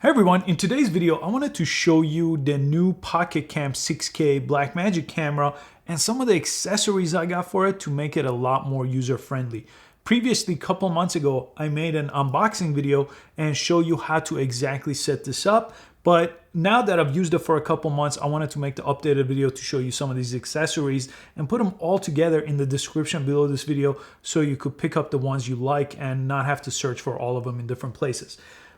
Hey everyone, in today's video I wanted to show you the new Pocket Cam 6K Blackmagic camera and some of the accessories I got for it to make it a lot more user-friendly. Previously, a couple months ago, I made an unboxing video and show you how to exactly set this up. But now that I've used it for a couple months, I wanted to make the updated video to show you some of these accessories and put them all together in the description below this video so you could pick up the ones you like and not have to search for all of them in different places.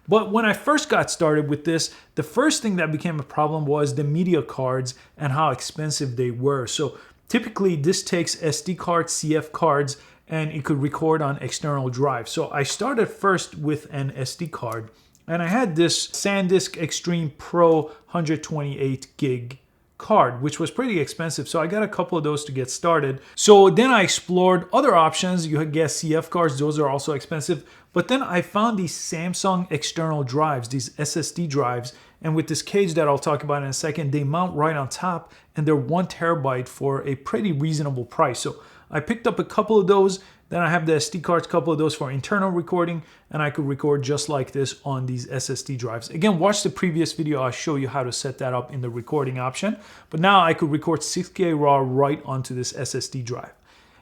But when I first got started with this, the first thing that became a problem was the media cards and how expensive they were. So typically this takes SD cards, CF cards, and it could record on external drives. So I started first with an SD card, and I had this SanDisk Extreme Pro 128 gig card, which was pretty expensive. So I got a couple of those to get started. So then I explored other options. You could get CF cards, those are also expensive. But then I found these Samsung external drives, these SSD drives. And with this cage that I'll talk about in a second, they mount right on top and they're 1 terabyte for a pretty reasonable price. So I picked up a couple of those. Then I have the SD cards, a couple of those for internal recording, and I could record just like this on these SSD drives. Again, watch the previous video. I'll show you how to set that up in the recording option. But now I could record 6K RAW right onto this SSD drive.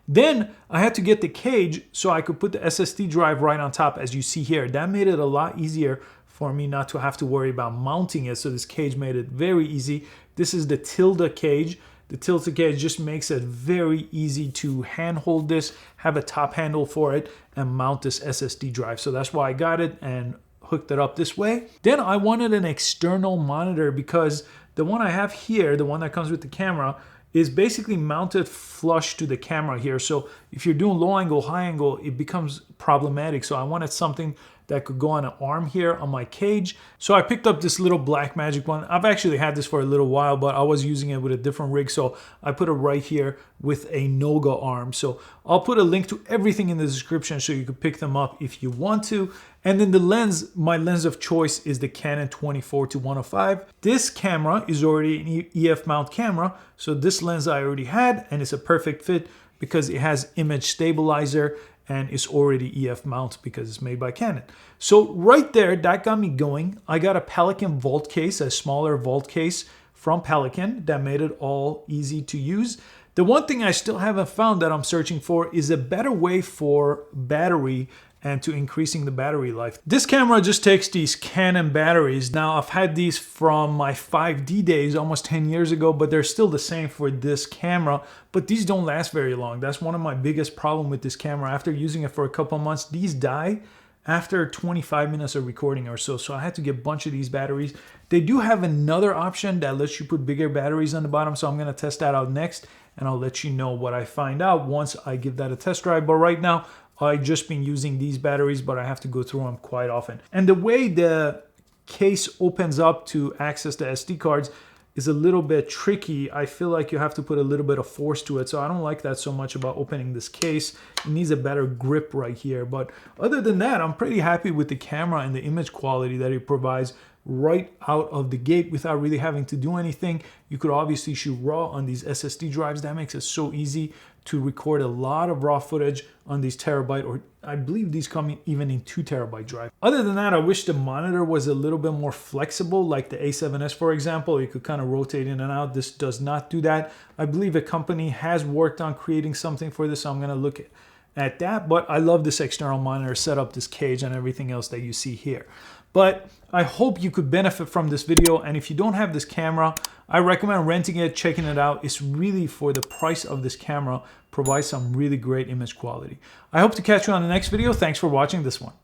Then I had to get the cage so I could put the SSD drive right on top, as you see here. That made it a lot easier for me not to have to worry about mounting it. So this cage made it very easy. This is the Tilde Cage. The Tilde Cage just makes it very easy to handhold this, have a top handle for it, and mount this SSD drive. So that's why I got it and hooked it up this way. Then I wanted an external monitor because the one I have here, the one that comes with the camera, is basically mounted flush to the camera here. So if you're doing low angle, high angle, it becomes problematic. So I wanted something that could go on an arm here on my cage. So I picked up this little Blackmagic one. I've actually had this for a little while, but I was using it with a different rig. So I put it right here with a Noga arm. So I'll put a link to everything in the description so you can pick them up if you want to. And then the lens, my lens of choice is the Canon 24-105. This camera is already an EF mount camera. So this lens I already had, and it's a perfect fit because it has image stabilizer and it's already EF mount because it's made by Canon. So right there, that got me going. I got a Pelican vault case, a smaller vault case from Pelican that made it all easy to use. The one thing I still haven't found that I'm searching for is a better way for battery and to increasing the battery life. This camera just takes these Canon batteries. Now I've had these from my 5D days almost 10 years ago, but they're still the same for this camera, but these don't last very long. That's one of my biggest problem with this camera. After using it for a couple of months, these die after 25 minutes of recording or so. So I had to get a bunch of these batteries. They do have another option that lets you put bigger batteries on the bottom. So I'm gonna test that out next and I'll let you know what I find out once I give that a test drive. But right now, I've just been using these batteries, but I have to go through them quite often. And the way the case opens up to access the SD cards is a little bit tricky. I feel like you have to put a little bit of force to it. So I don't like that so much about opening this case. It needs a better grip right here. But other than that, I'm pretty happy with the camera and the image quality that it provides right out of the gate without really having to do anything. You could obviously shoot RAW on these SSD drives. That makes it so easy to record a lot of RAW footage on these terabyte, or I believe these come even in 2 terabyte drive. Other than that, I wish the monitor was a little bit more flexible, like the A7S, for example. You could kind of rotate in and out. This does not do that. I believe a company has worked on creating something for this, so I'm gonna look at that. But I love this external monitor setup, this cage and everything else that you see here. But I hope you could benefit from this video. And if you don't have this camera, I recommend renting it, checking it out. It's really, for the price of this camera, provides some really great image quality. I hope to catch you on the next video. Thanks for watching this one.